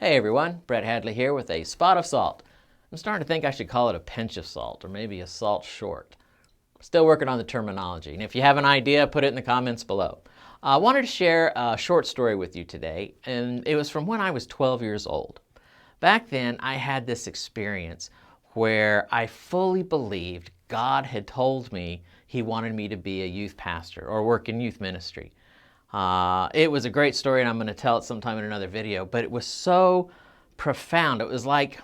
Hey everyone, Brett Hadley here with a spot of salt. I'm starting to think I should call it a pinch of salt or maybe a salt short. Still working on the terminology, and if you have an idea, put it in the comments below. I wanted to share a short story with you today, and it was from when I was 12 years old. Back then, I had this experience where I fully believed God had told me He wanted me to be a youth pastor or work in youth ministry. It was a great story, and I'm going to tell it sometime in another video, but it was so profound. It was like,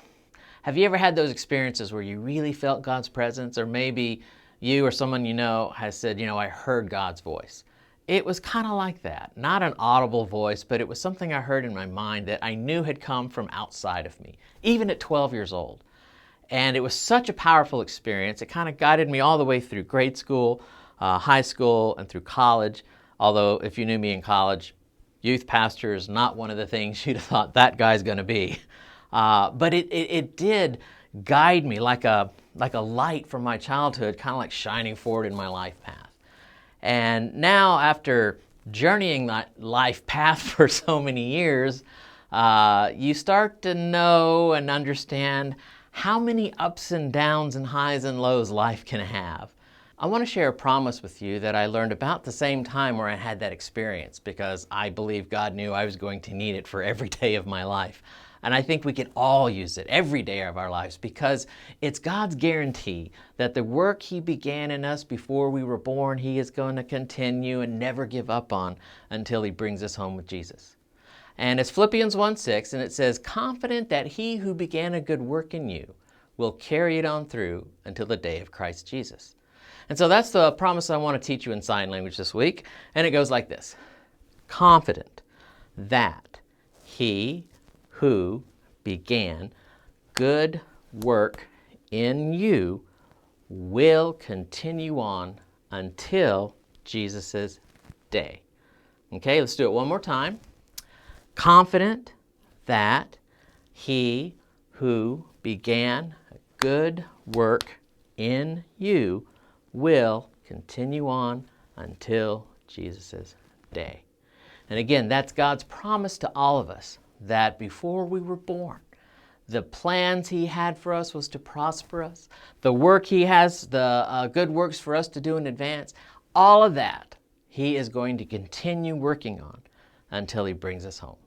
have you ever had those experiences where you really felt God's presence, or maybe you or someone you know has said, I heard God's voice. It was kind of like that. Not an audible voice, but it was something I heard in my mind that I knew had come from outside of me, even at 12 years old. And it was such a powerful experience. It kind of guided me all the way through grade school, high school, and through college. Although, if you knew me in college, youth pastor is not one of the things you'd have thought that guy's going to be. But it did guide me like a light from my childhood, kind of like shining forward in my life path. And now, after journeying that life path for so many years, you start to know and understand how many ups and downs and highs and lows life can have. I want to share a promise with you that I learned about the same time where I had that experience, because I believe God knew I was going to need it for every day of my life. And I think we can all use it every day of our lives, because it's God's guarantee that the work He began in us before we were born, He is going to continue and never give up on until He brings us home with Jesus. And it's Philippians 1:6, and it says, "Confident that He who began a good work in you will carry it on through until the day of Christ Jesus." And so that's the promise I want to teach you in sign language this week. And it goes like this: confident that He who began good work in you will continue on until Jesus' day. Okay, let's do it one more time. Confident that He who began good work in you will continue on until Jesus' day. And again, that's God's promise to all of us, that before we were born, the plans He had for us was to prosper us. The work He has, the good works for us to do in advance, all of that He is going to continue working on until He brings us home.